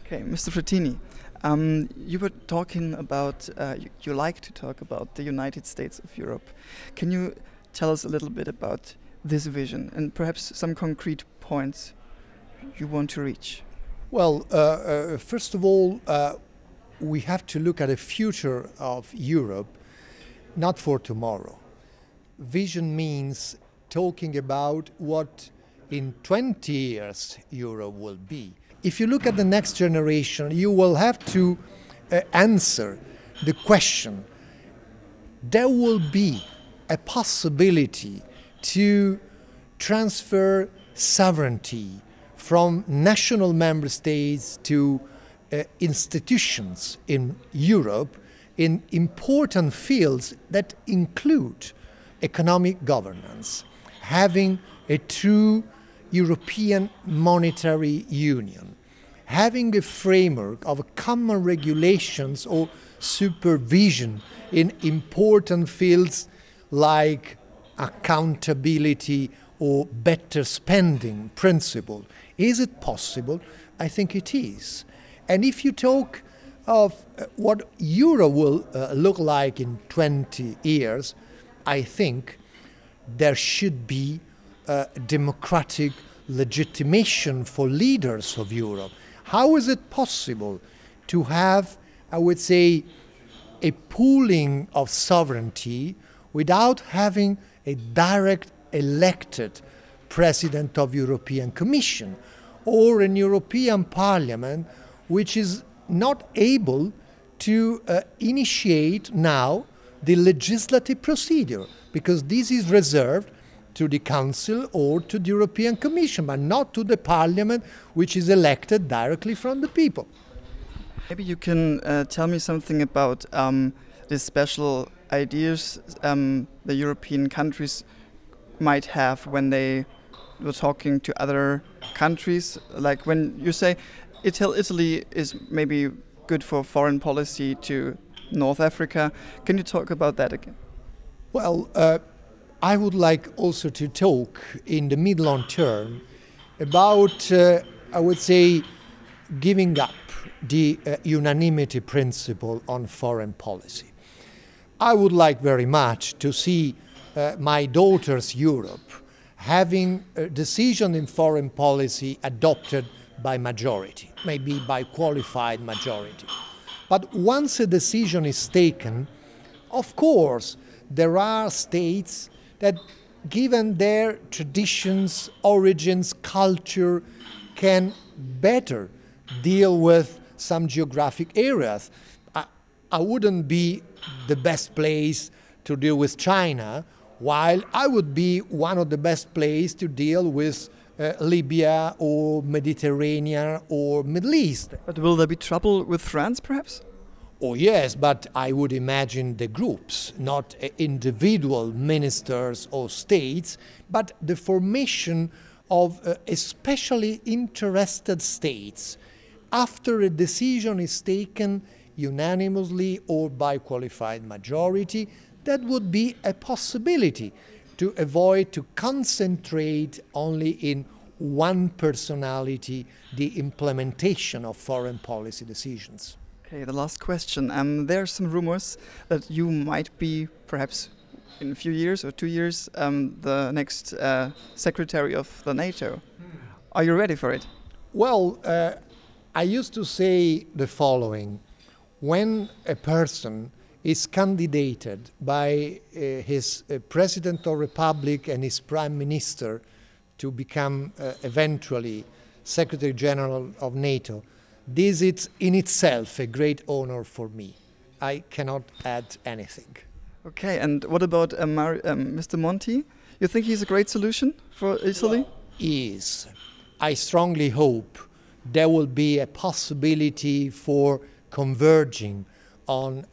Okay, Mr. Frattini, you were talking about, you like to talk about the United States of Europe. Can you tell us a little bit about this vision and perhaps some concrete points you want to reach? Well, first of all, we have to look at the future of Europe, not for tomorrow. Vision means talking about what in 20 years Europe will be. If you look at the next generation, you will have to answer the question. There will be a possibility to transfer sovereignty from national member states to institutions in Europe in important fields that include economic governance, having a true European monetary union, having a framework of common regulations or supervision in important fields like accountability or better spending principle. Is it possible? I think it is. And if you talk of what Europe will look like in 20 years, I think there should be democratic legitimation for leaders of Europe. How is it possible to have, I would say, a pooling of sovereignty without having a direct elected President of European Commission or an European Parliament which is not able to initiate now the legislative procedure, because this is reserved to the Council or to the European Commission, but not to the Parliament, which is elected directly from the people. Maybe you can tell me something about the special ideas the European countries might have when they were talking to other countries. Like when you say Italy is maybe good for foreign policy to North Africa. Can you talk about that again? Well, I would like also to talk in the mid-long term about, I would say, giving up the unanimity principle on foreign policy. I would like very much to see my daughter's Europe having a decision in foreign policy adopted by majority, maybe by qualified majority. But once a decision is taken, of course, there are states that, given their traditions, origins, culture, can better deal with some geographic areas. I wouldn't be the best place to deal with China, while I would be one of the best places to deal with Libya or Mediterranean or Middle East. But will there be trouble with France, perhaps? Oh yes, but I would imagine the groups, not individual ministers or states, but the formation of especially interested states after a decision is taken unanimously or by qualified majority. That would be a possibility to avoid to concentrate only in one personality the implementation of foreign policy decisions. Okay, the last question. There are some rumors that you might be, perhaps in a few years or 2 years, the next secretary of the NATO. Are you ready for it? Well, I used to say the following. When a person is candidated by his President of Republic and his Prime Minister to become eventually Secretary General of NATO, this is in itself a great honor for me. I cannot add anything. Okay, and what about Mr. Monti? You think he's a great solution for Italy? Well, he is. I strongly hope there will be a possibility for converging on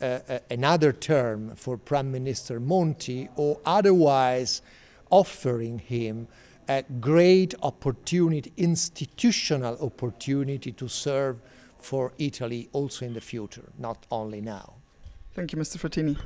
another term for Prime Minister Monti, or otherwise offering him a great opportunity, institutional opportunity to serve for Italy also in the future, not only now. Thank you, Mr. Frattini.